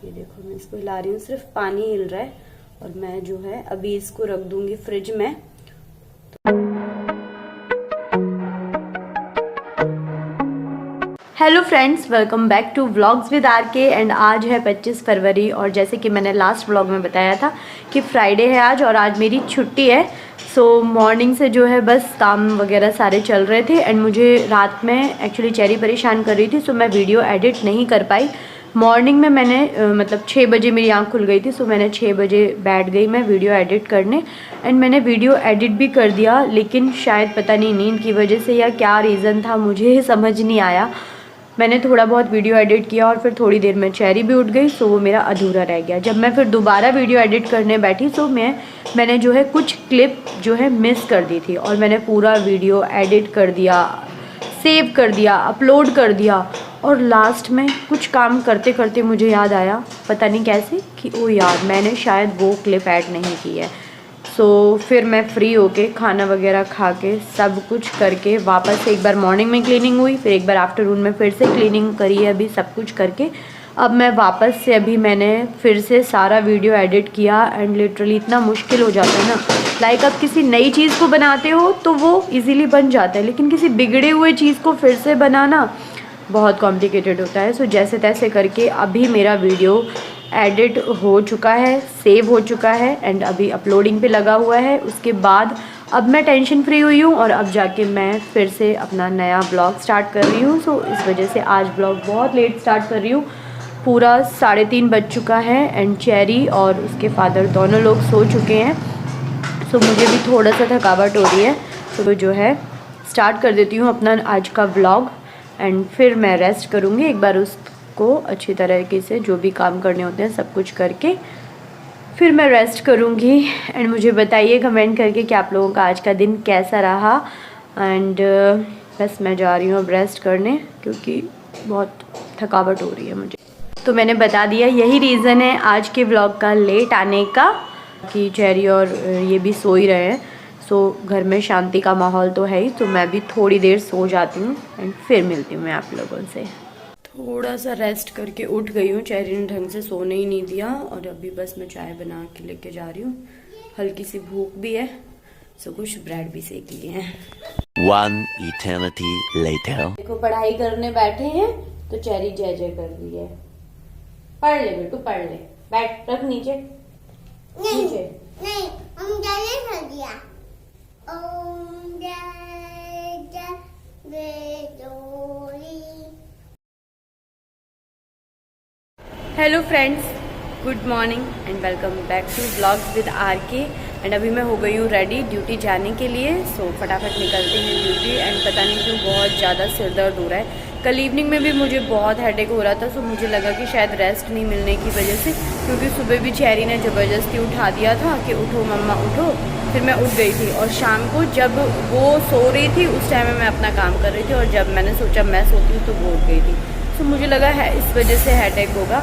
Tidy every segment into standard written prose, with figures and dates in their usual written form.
ये देखो मैं इसको हिला रही हूँ, सिर्फ पानी हिल रहा है। और मैं जो है अभी इसको रख दूंगी फ्रिज में। Hello friends, welcome back to vlogs with R K. And आज है 25 फरवरी और जैसे कि मैंने लास्ट व्लॉग में बताया था कि फ्राइडे है आज और आज मेरी छुट्टी है। सो मॉर्निंग से जो है बस काम वगैरह सारे चल रहे थे एंड मुझे रात में एक्चुअली चेरी परेशान कर रही थी, सो मैं वीडियो एडिट नहीं कर पाई। मॉर्निंग में मैंने मतलब 6 बजे मेरी आंख खुल गई थी, सो मैंने 6 बजे बैठ गई मैं वीडियो एडिट करने एंड मैंने वीडियो एडिट भी कर दिया। लेकिन शायद पता नहीं नींद की वजह से या क्या रीज़न था मुझे समझ नहीं आया, मैंने थोड़ा बहुत वीडियो एडिट किया और फिर थोड़ी देर में चेरी भी उठ गई, सो वो मेरा अधूरा रह गया। जब मैं फिर दोबारा वीडियो एडिट करने बैठी सो मैंने जो है कुछ क्लिप जो है मिस कर दी थी और मैंने पूरा वीडियो एडिट कर दिया, सेव कर दिया, अपलोड कर दिया। और लास्ट में कुछ काम करते करते मुझे याद आया, पता नहीं कैसे, कि ओ यार मैंने शायद वो क्लिप ऐड नहीं की है। सो फिर मैं फ्री होके खाना वगैरह खा के सब कुछ करके वापस से एक बार मॉर्निंग में क्लीनिंग हुई, फिर एक बार आफ्टरनून में फिर से क्लीनिंग करी है। अभी सब कुछ करके अब मैं वापस से अभी मैंने फिर से सारा वीडियो एडिट किया एंड लिटरली इतना मुश्किल हो जाता है ना। लाइक आप किसी नई चीज़ को बनाते हो तो वो इजीली बन जाता है, लेकिन किसी बिगड़े हुए चीज़ को फिर से बनाना बहुत कॉम्प्लिकेटेड होता है। सो जैसे तैसे करके अभी मेरा वीडियो एडिट हो चुका है, सेव हो चुका है एंड अभी अपलोडिंग पे लगा हुआ है। उसके बाद अब मैं टेंशन फ्री हुई हूँ और अब जाके मैं फिर से अपना नया ब्लॉग स्टार्ट कर रही हूँ। सो इस वजह से आज ब्लॉग बहुत लेट स्टार्ट कर रही हूँ, पूरा 3:30 बज चुका है एंड चेरी और उसके फादर दोनों लोग सो चुके हैं। सो मुझे भी थोड़ा सा थकावट हो रही है, तो जो है स्टार्ट कर देती हूँ अपना आज का ब्लॉग एंड फिर मैं रेस्ट करूँगी। एक बार उसको अच्छी तरीके से जो भी काम करने होते हैं सब कुछ करके फिर मैं रेस्ट करूँगी। एंड मुझे बताइए कमेंट करके कि आप लोगों का आज का दिन कैसा रहा। एंड बस मैं जा रही हूँ अब रेस्ट करने क्योंकि बहुत थकावट हो रही है मुझे। तो मैंने बता दिया यही रीज़न है आज के व्लॉग का लेट आने का, कि चेरी और ये भी सो ही रहे हैं। सो घर में शांति का माहौल तो है ही, तो मैं भी थोड़ी देर सो जाती हूँ एंड फिर मिलती हूँ मैं आप लोगों से। थोड़ा सा रेस्ट करके उठ गई हूँ, चेरी ने ढंग से सोने ही नहीं दिया और अभी बस मैं चाय बना के लेके जा रही हूँ। हल्की सी भूख भी है, सो कुछ ब्रेड भी सेक लिए हैं। One eternity later. देखो पढ़ाई करने बैठे हैं तो चेरी जय जय कर रही है। पढ़ ले बेटू पढ़ ले, बैठ रख नीचे। नहीं नीचे नहीं, हम जाने कर दिया। ओम जय जय वेदोरी। Hello friends, good morning and welcome back to vlogs with R K. And अभी मैं हो गई हूँ रेडी ड्यूटी जाने के लिए। सो फटाफट निकलते हैं ड्यूटी। एंड पता नहीं क्यों बहुत ज़्यादा सिर दर्द हो रहा है। कल इवनिंग में भी मुझे बहुत हेडेक हो रहा था, सो मुझे लगा कि शायद रेस्ट नहीं मिलने की वजह से, क्योंकि सुबह भी चेरी ने ज़बरदस्ती उठा दिया था कि उठो मम्मा उठो। फिर मैं उठ गई थी और शाम को जब वो सो रही थी उस टाइम में मैं अपना काम कर रही थी और जब मैंने सोचा मैं सोती हूँ तो वो उठ गई थी। सो मुझे लगा है इस वजह से हेडेक होगा,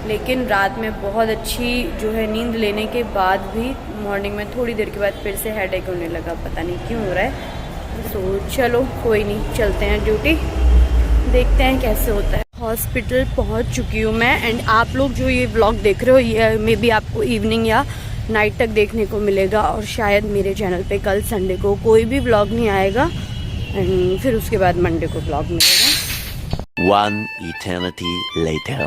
लेकिन रात में बहुत अच्छी जो है नींद लेने के बाद भी मॉर्निंग में थोड़ी देर के बाद फिर से हेडेक होने लगा, पता नहीं क्यों हो रहा है। सो चलो कोई नहीं, चलते हैं ड्यूटी, देखते हैं कैसे होता है। हॉस्पिटल पहुंच चुकी हूँ मैं एंड आप लोग जो ये व्लॉग देख रहे हो ये मे बी आपको इवनिंग या नाइट तक देखने को मिलेगा और शायद मेरे चैनल पे कल संडे को कोई भी व्लॉग नहीं आएगा एंड फिर उसके बाद मंडे को व्लॉग मिलेगा। One eternity later.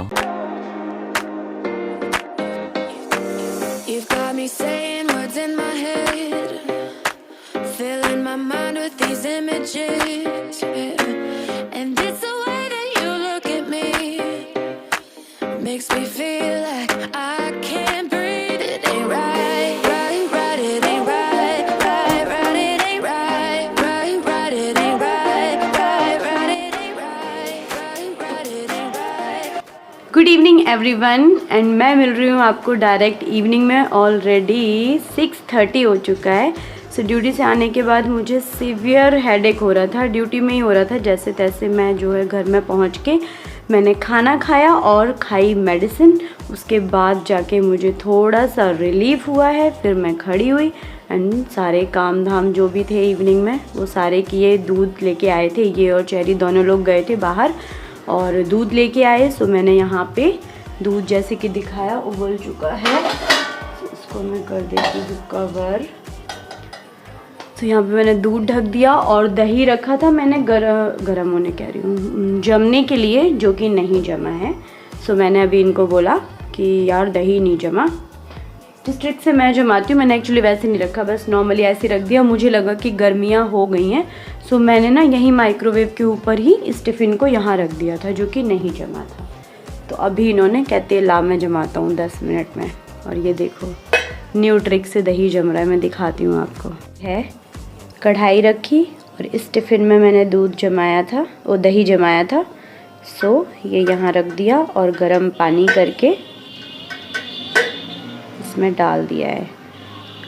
You've got me saying words in my head, filling my mind with these images, and it's the way that you look at me, makes me feel like I can't breathe. It ain't right, right, right, it ain't right, right, right, it ain't right, right, right, it ain't right, right, right, it ain't right, right, right, it ain't right. Good evening everyone and मैं मिल रही हूँ आपको direct evening में। Already 6:30 हो चुका है। सो duty से आने के बाद मुझे सीवियर हेडेक हो रहा था, ड्यूटी में ही हो रहा था। जैसे तैसे मैं जो है घर में पहुँच के मैंने खाना खाया और खाई मेडिसिन, उसके बाद जाके मुझे थोड़ा सा रिलीफ हुआ है। फिर मैं खड़ी हुई एंड सारे काम धाम जो भी थे इवनिंग में वो सारे किए। दूध लेके आए थे ये और चेरी दोनों लोग गए थे बाहर और दूध लेके आए। सो मैंने यहाँ पे दूध जैसे कि दिखाया उबल चुका है। तो इसको मैं कर देती हूँ कवर। तो यहाँ पे मैंने दूध ढक दिया और दही रखा था मैंने गरम होने कह रही हूँ, जमने के लिए, जो कि नहीं जमा है। सो मैंने अभी इनको बोला कि यार दही नहीं जमा। जिस ट्रिक से मैं जमाती हूँ, मैंने एक्चुअली वैसे नहीं रखा, बस नॉर्मली ऐसे रख दिया। मुझे लगा कि गर्मियाँ हो गई हैं, सो मैंने ना यहीं माइक्रोवेव के ऊपर ही इस टिफ़िन को यहाँ रख दिया था, जो कि नहीं जमा था। तो अभी इन्होंने कहते ला मैं जमाता हूँ 10 मिनट में। और ये देखो न्यू ट्रिक से दही जम रहा है, मैं दिखाती हूँ आपको। है कढ़ाई रखी और इस टिफ़िन में मैंने दूध जमाया था, वो दही जमाया था। सो ये यहाँ रख दिया और गर्म पानी करके इसमें डाल दिया है।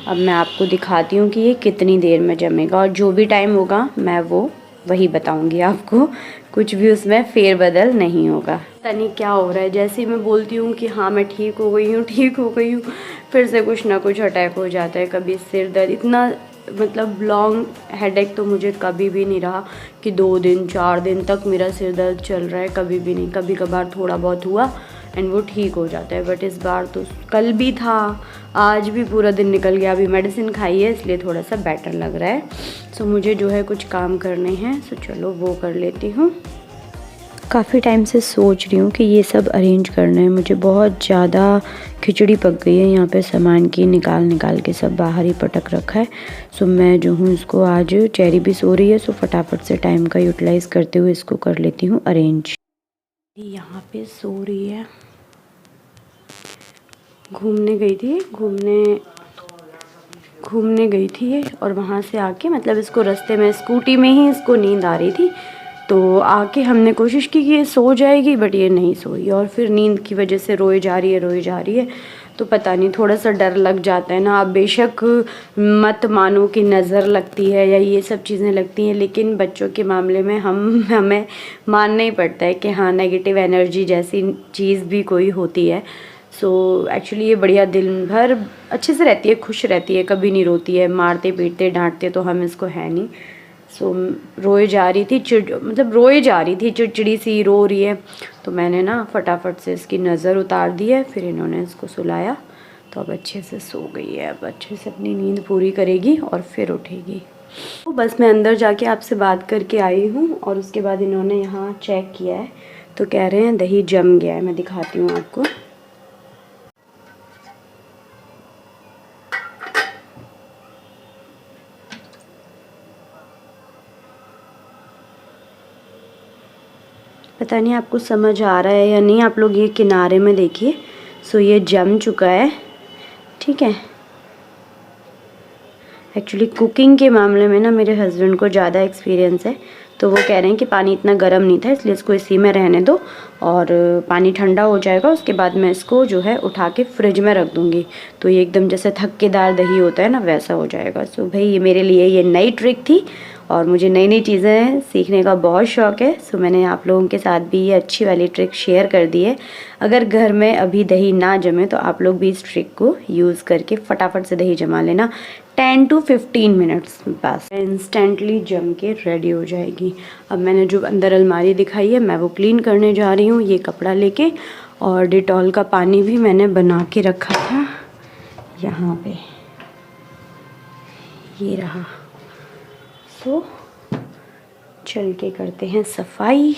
अब मैं आपको दिखाती हूँ कि ये कितनी देर में जमेगा, और जो भी टाइम होगा मैं वो वही बताऊँगी आपको, कुछ भी उसमें फेरबदल नहीं होगा। पता नहीं क्या हो रहा है, जैसे ही मैं बोलती हूँ कि हाँ मैं ठीक हो गई हूँ, फिर से कुछ ना कुछ अटैक हो जाता है। कभी सिर दर्द, इतना मतलब लॉन्ग हेडेक तो मुझे कभी भी नहीं रहा कि 2 दिन 4 दिन तक मेरा सिर दर्द चल रहा है, कभी भी नहीं। कभी कभार थोड़ा बहुत हुआ एंड वो ठीक हो जाता है, बट इस बार तो कल भी था, आज भी पूरा दिन निकल गया। अभी मेडिसिन खाई है इसलिए थोड़ा सा बेटर लग रहा है। सो मुझे जो है कुछ काम करने हैं, सो चलो वो कर लेती हूँ। काफ़ी टाइम से सोच रही हूँ कि ये सब अरेंज करना है। मुझे बहुत ज़्यादा खिचड़ी पक गई है यहाँ पे, सामान की निकाल के सब बाहर ही पटक रखा है। सो मैं जो हूँ इसको, आज चेरी भी सो रही है, सो फटाफट से टाइम का यूटिलाइज़ करते हुए इसको कर लेती हूँ अरेंज। यहाँ पे सो रही है, घूमने गई थी और वहाँ से आके, मतलब इसको रास्ते में स्कूटी में ही इसको नींद आ रही थी, तो आके हमने कोशिश की कि ये सो जाएगी, बट ये नहीं सोई और फिर नींद की वजह से रोए जा रही है। तो पता नहीं, थोड़ा सा डर लग जाता है ना। आप बेशक मत मानो कि नज़र लगती है या ये सब चीज़ें लगती हैं, लेकिन बच्चों के मामले में हमें मानना ही पड़ता है कि हाँ नेगेटिव एनर्जी जैसी चीज़ भी कोई होती है। सो एक्चुअली ये बढ़िया दिन भर अच्छे से रहती है, खुश रहती है, कभी नहीं रोती है। मारते पीटते डांटते तो हम इसको है नहीं। सो रोए जा रही थी, चिड़चिड़ी सी रो रही है, तो मैंने ना फटाफट से इसकी नज़र उतार दी है, फिर इन्होंने इसको सुलाया, तो अब अच्छे से सो गई है। अब अच्छे से अपनी नींद पूरी करेगी और फिर उठेगी। तो बस मैं अंदर जाके आपसे बात करके आई हूँ, और उसके बाद इन्होंने यहाँ चेक किया है, तो कह रहे हैं दही जम गया है। मैं दिखाती हूँ आपको। पता नहीं आपको समझ आ रहा है या नहीं, आप लोग ये किनारे में देखिए। सो ये जम चुका है, ठीक है। एक्चुअली कुकिंग के मामले में ना मेरे हस्बैंड को ज़्यादा एक्सपीरियंस है, तो वो कह रहे हैं कि पानी इतना गर्म नहीं था, इसलिए इसको इसी में रहने दो, और पानी ठंडा हो जाएगा उसके बाद मैं इसको जो है उठा के फ्रिज में रख दूँगी, तो ये एकदम जैसे थक्केदार दही होता है ना, वैसा हो जाएगा। सो भाई ये मेरे लिए ये नई ट्रिक थी, और मुझे नई नई चीज़ें सीखने का बहुत शौक़ है। सो मैंने आप लोगों के साथ भी ये अच्छी वाली ट्रिक शेयर कर दी है। अगर घर में अभी दही ना जमे तो आप लोग भी इस ट्रिक को यूज़ करके फटाफट से दही जमा लेना। 10 to 15 मिनट्स बस, इंस्टेंटली जम के रेडी हो जाएगी। अब मैंने जो अंदर अलमारी दिखाई है मैं वो क्लीन करने जा रही हूँ, ये कपड़ा लेके, और डिटॉल का पानी भी मैंने बना के रखा था यहाँ पे, ये रहा। तो चल के करते हैं सफाई।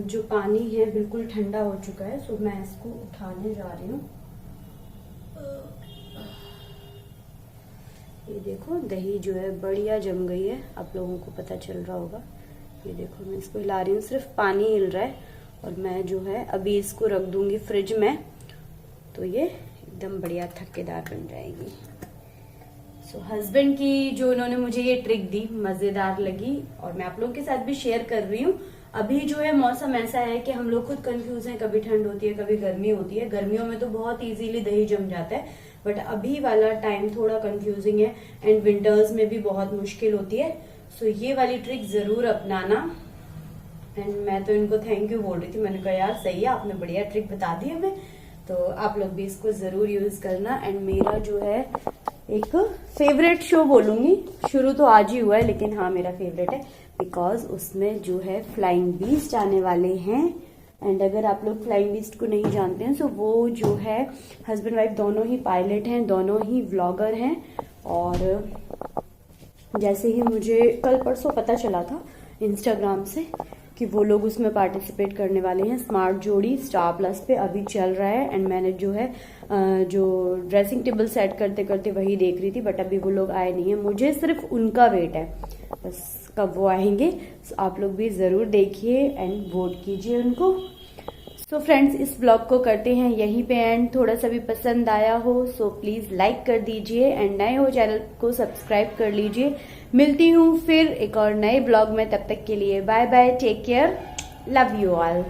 जो पानी है बिल्कुल ठंडा हो चुका है, सो मैं इसको उठाने जा रही हूँ। ये देखो दही जो है बढ़िया जम गई है, आप लोगों को पता चल रहा होगा। ये देखो मैं इसको हिला रही हूँ, सिर्फ पानी हिल रहा है, और मैं जो है अभी इसको रख दूंगी फ्रिज में, तो ये एकदम बढ़िया थक्केदार बन जाएगी। सो हस्बैंड की जो इन्होंने मुझे ये ट्रिक दी मज़ेदार लगी, और मैं आप लोगों के साथ भी शेयर कर रही हूँ। अभी जो है मौसम ऐसा है कि हम लोग खुद कंफ्यूज हैं, कभी ठंड होती है कभी गर्मी होती है। गर्मियों में तो बहुत इजीली दही जम जाता है, बट अभी वाला टाइम थोड़ा कंफ्यूजिंग है एंड विंटर्स में भी बहुत मुश्किल होती है। सो ये वाली ट्रिक जरूर अपनाना। एंड मैं तो इनको थैंक यू बोल रही थी, मैंने कहा यार सही है, आपने बढ़िया ट्रिक बता दी हमें, तो आप लोग भी इसको जरूर यूज करना। एंड मेरा जो है एक फेवरेट शो बोलूंगी, शुरू तो आज ही हुआ है लेकिन हाँ मेरा फेवरेट है, बिकॉज उसमें जो है फ्लाइंग बीस्ट आने वाले हैं। एंड अगर आप लोग फ्लाइंग बीस्ट को नहीं जानते हैं तो वो जो है हस्बैंड वाइफ दोनों ही पायलट हैं, दोनों ही व्लॉगर हैं। और जैसे ही मुझे कल परसों पता चला था इंस्टाग्राम से कि वो लोग उसमें पार्टिसिपेट करने वाले हैं। स्मार्ट जोड़ी स्टार प्लस पे अभी चल रहा है एंड मैंने जो है जो ड्रेसिंग टेबल सेट करते करते वही देख रही थी, बट अभी वो लोग आए नहीं है, मुझे सिर्फ उनका वेट है बस कब वो आएंगे। सो आप लोग भी जरूर देखिए एंड वोट कीजिए उनको। सो फ्रेंड्स इस ब्लॉग को करते हैं यहीं पे एंड। थोड़ा सा भी पसंद आया हो सो प्लीज लाइक कर दीजिए एंड नए हो चैनल को सब्सक्राइब कर लीजिए। मिलती हूँ फिर एक और नए ब्लॉग में, तब तक के लिए bye bye, take care, love you all.